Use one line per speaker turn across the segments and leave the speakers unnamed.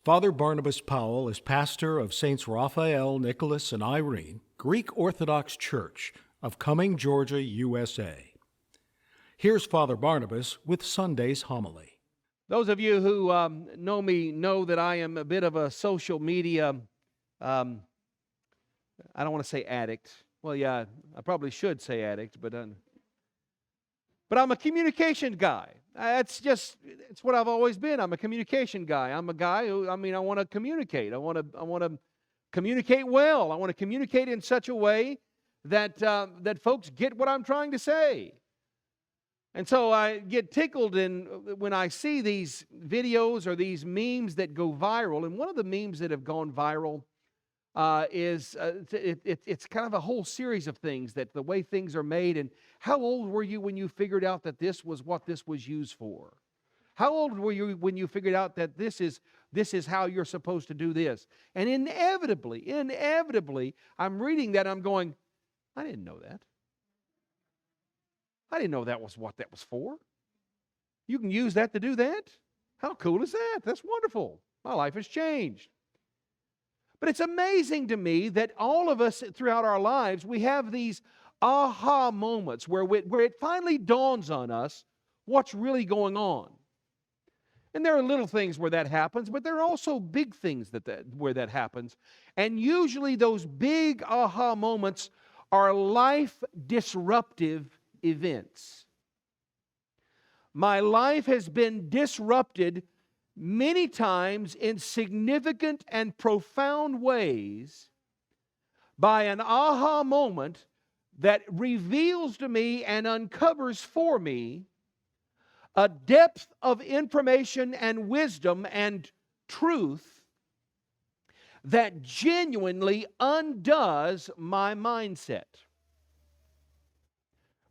Father Barnabas Powell is pastor of Saints Raphael, Nicholas, and Irene, Greek Orthodox Church of Cumming, Georgia, USA. Here's Father Barnabas with Sunday's homily.
Those of you who know me know that I am a bit of a social media, I don't want to say addict. Well, yeah, I probably should say addict, but I'm a communication guy. It's what I've always been. I'm a communication guy. I'm a guy who, I want to communicate. I want to communicate well. I want to communicate in such a way that that folks get what I'm trying to say. And so I get tickled when I see these videos or these memes that go viral. And one of the memes that have gone viral it's kind of a whole series of things, that the way things are made. And how old were you when you figured out that this was what this was used for? How old were you when you figured out that this is how you're supposed to do this? And inevitably, I'm reading that, I'm going, I didn't know that. I didn't know that was what that was for. You can use that to do that? How cool is that? That's wonderful. My life has changed. But it's amazing to me that all of us throughout our lives, we have these aha moments where it finally dawns on us what's really going on. And there are little things where that happens, but there are also big things where that happens. And usually those big aha moments are life-disruptive events. My life has been disrupted many times in significant and profound ways by an aha moment that reveals to me and uncovers for me a depth of information and wisdom and truth that genuinely undoes my mindset.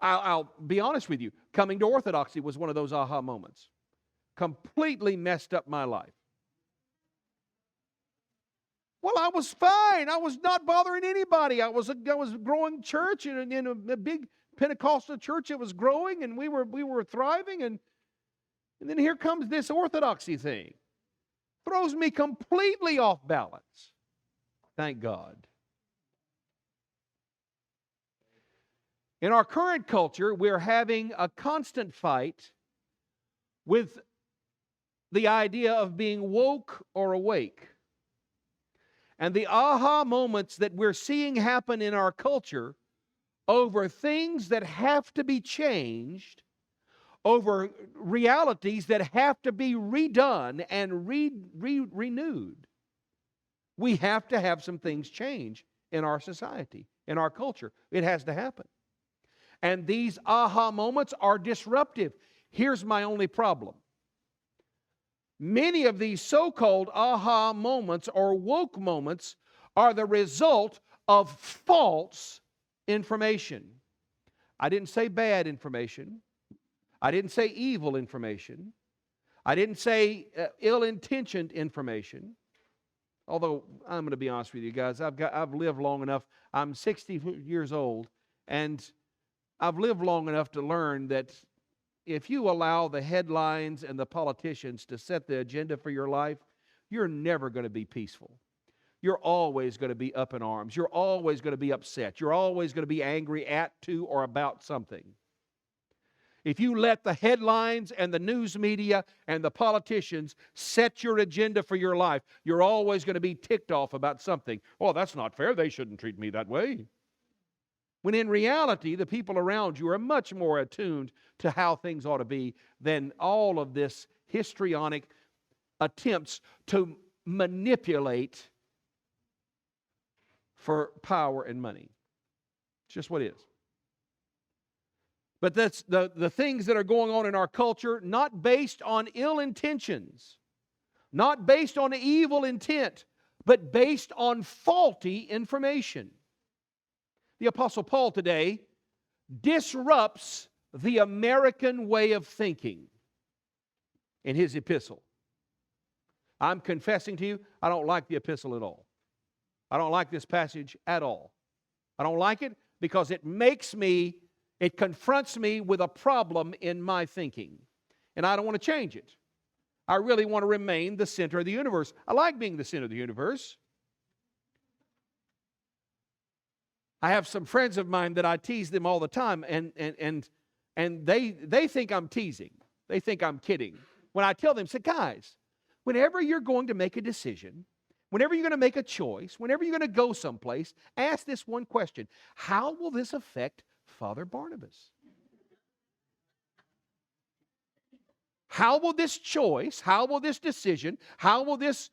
I'll be honest with you. Coming to Orthodoxy was one of those aha moments. Completely messed up my life. Well, I was fine. I was not bothering anybody. I was growing church in a big Pentecostal church. It was growing, and we were thriving. And then here comes this Orthodoxy thing. Throws me completely off balance. Thank God. In our current culture, we're having a constant fight with the idea of being woke or awake. And the aha moments that we're seeing happen in our culture over things that have to be changed, over realities that have to be redone and renewed. We have to have some things change in our society, in our culture. It has to happen. And these aha moments are disruptive. Here's my only problem. Many of these so-called aha moments or woke moments are the result of false information. I didn't say bad information. I didn't say evil information. I didn't say ill-intentioned information. Although, I'm going to be honest with you guys, I've lived long enough. I'm 60 years old, and I've lived long enough to learn that if you allow the headlines and the politicians to set the agenda for your life, you're never going to be peaceful. You're always going to be up in arms. You're always going to be upset. You're always going to be angry at, to, or about something. If you let the headlines and the news media and the politicians set your agenda for your life, you're always going to be ticked off about something. Oh, that's not fair. They shouldn't treat me that way. When in reality, the people around you are much more attuned to how things ought to be than all of this histrionic attempts to manipulate for power and money. It's just what it is. But that's the things that are going on in our culture, not based on ill intentions, not based on evil intent, but based on faulty information. The Apostle Paul today disrupts the American way of thinking in his epistle. I'm confessing to you, I don't like the epistle at all. I don't like this passage at all. I don't like it because it confronts me with a problem in my thinking. And I don't want to change it. I really want to remain the center of the universe. I like being the center of the universe. I have some friends of mine that I tease them all the time, and they think I'm teasing. They think I'm kidding. When I tell them, say, guys, whenever you're going to make a decision, whenever you're going to make a choice, whenever you're going to go someplace, ask this one question: how will this affect Father Barnabas? How will this choice, how will this decision, how will this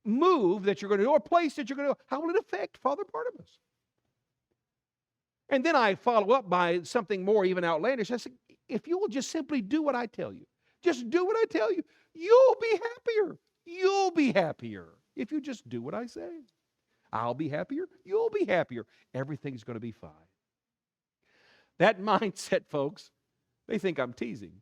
move that you're going to do, or place that you're going to do, how will it affect Father Barnabas? And then I follow up by something more even outlandish. I say, if you will just simply do what I tell you, just do what I tell you, you'll be happier. You'll be happier if you just do what I say. I'll be happier. You'll be happier. Everything's going to be fine. That mindset, folks, they think I'm teasing.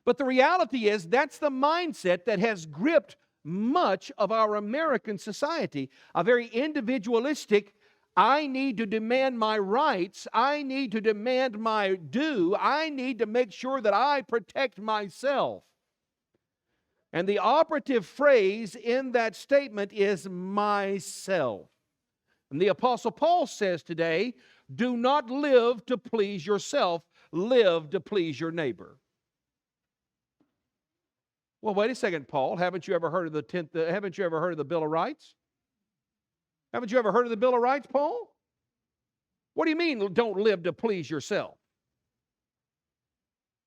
But the reality is that's the mindset that has gripped much of our American society. A very individualistic, I need to demand my rights, I need to demand my due, I need to make sure that I protect myself. And the operative phrase in that statement is myself. And the Apostle Paul says today, do not live to please yourself, live to please your neighbor. Well, wait a second, Paul. Haven't you ever heard of the Bill of Rights? Haven't you ever heard of the Bill of Rights, Paul? What do you mean, don't live to please yourself?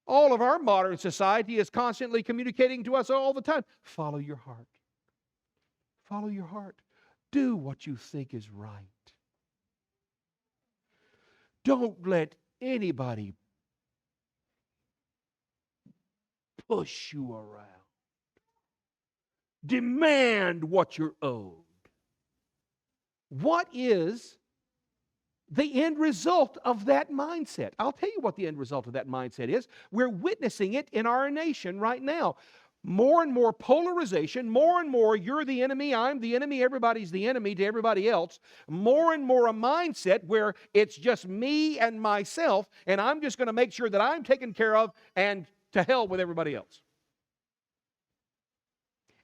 All of our modern society is constantly communicating to us all the time. Follow your heart. Follow your heart. Do what you think is right. Don't let anybody push you around. Demand what you're owed. What is the end result of that mindset? I'll tell you what the end result of that mindset is. We're witnessing it in our nation right now. More and more polarization, more and more you're the enemy, I'm the enemy, everybody's the enemy to everybody else. More and more a mindset where it's just me and myself, and I'm just going to make sure that I'm taken care of, and to hell with everybody else.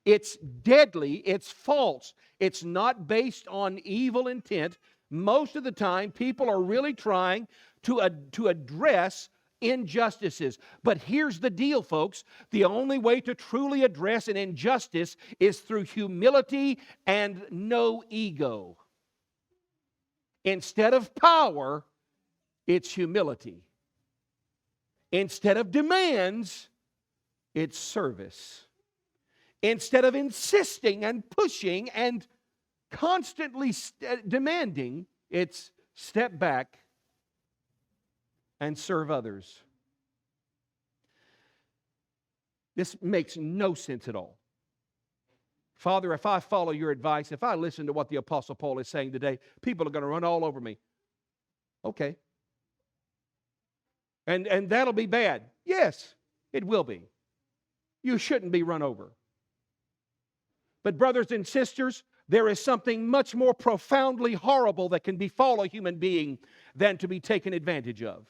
It's deadly, it's false, it's not based on evil intent. Most of the time, people are really trying to address injustices. But here's the deal, folks. The only way to truly address an injustice is through humility and no ego. Instead of power, it's humility. Instead of demands, it's service. Instead of insisting and pushing and constantly demanding, it's step back and serve others. This makes no sense at all. Father, if I follow your advice, if I listen to what the Apostle Paul is saying today, people are going to run all over me. Okay. And that'll be bad. Yes, it will be. You shouldn't be run over. But brothers and sisters, there is something much more profoundly horrible that can befall a human being than to be taken advantage of.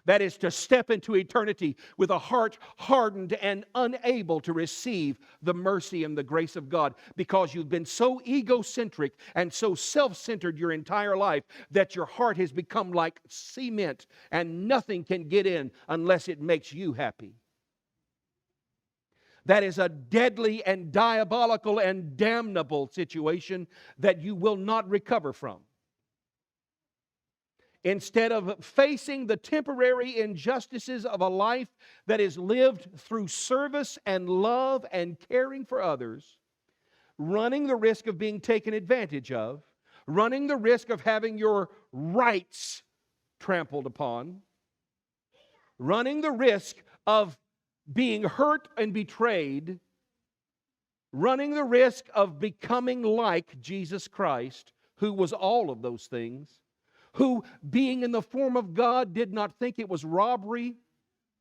That is to step into eternity with a heart hardened and unable to receive the mercy and the grace of God because you've been so egocentric and so self-centered your entire life that your heart has become like cement and nothing can get in unless it makes you happy. That is a deadly and diabolical and damnable situation that you will not recover from. Instead of facing the temporary injustices of a life that is lived through service and love and caring for others, running the risk of being taken advantage of, running the risk of having your rights trampled upon, running the risk of being hurt and betrayed, running the risk of becoming like Jesus Christ, who was all of those things, who, being in the form of God, did not think it was robbery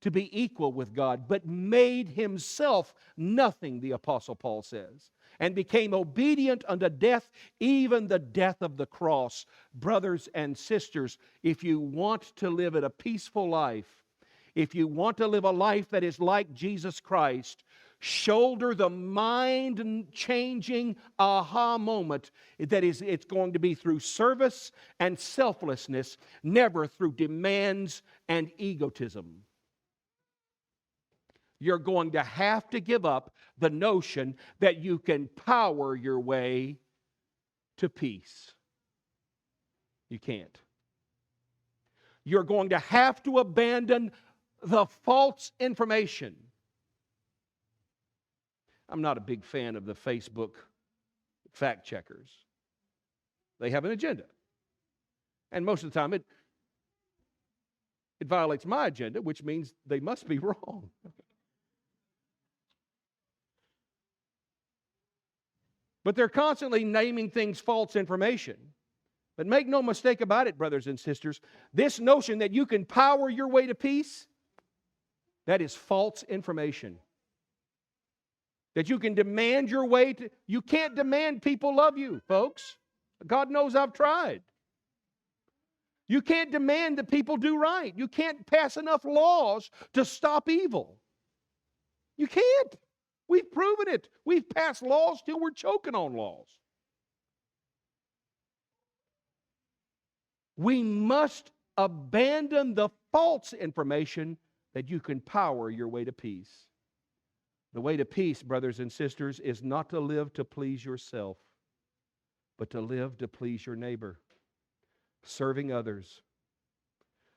to be equal with God, but made himself nothing, the Apostle Paul says, and became obedient unto death, even the death of the cross. Brothers and sisters, if you want to live a peaceful life, If you want to live a life that is like Jesus Christ, shoulder the mind-changing aha moment that is, it's going to be through service and selflessness, never through demands and egotism. You're going to have to give up the notion that you can power your way to peace. You can't. You're going to have to abandon the false information. I'm not a big fan of the Facebook fact checkers. They have an agenda. And most of the time it violates my agenda, which means they must be wrong. But they're constantly naming things false information. But make no mistake about it, brothers and sisters, this notion that you can power your way to peace, that is false information. That you can demand your way to... You can't demand people love you, folks. God knows I've tried. You can't demand that people do right. You can't pass enough laws to stop evil. You can't. We've proven it. We've passed laws till we're choking on laws. We must abandon the false information that you can power your way to peace. The way to peace, brothers and sisters, is not to live to please yourself, but to live to please your neighbor, serving others.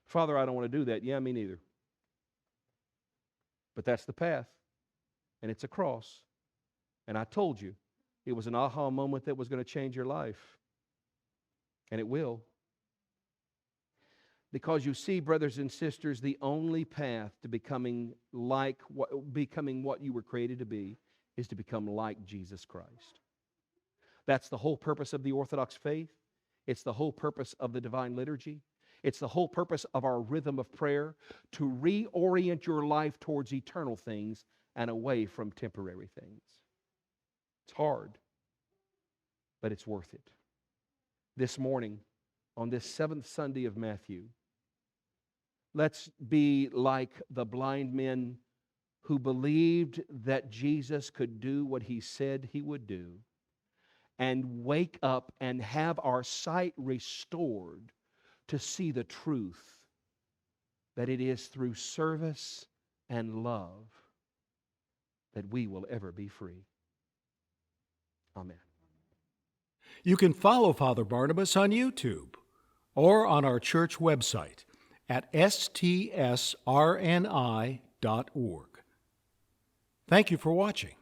Father, I don't want to do that. Yeah, me neither. But that's the path, and it's a cross. And I told you, it was an aha moment that was going to change your life, and it will. Because you see, brothers and sisters, the only path to becoming what you were created to be is to become like Jesus Christ. That's the whole purpose of the Orthodox Faith. It's the whole purpose of the Divine Liturgy. It's the whole purpose of our rhythm of prayer, to reorient your life towards eternal things and away from temporary things. It's hard, but it's worth it. This morning, on this 7th Sunday of Matthew, let's be like the blind men who believed that Jesus could do what He said He would do, and wake up and have our sight restored to see the truth that it is through service and love that we will ever be free. Amen.
You can follow Father Barnabas on YouTube or on our church website at stsrni.org. Thank you for watching.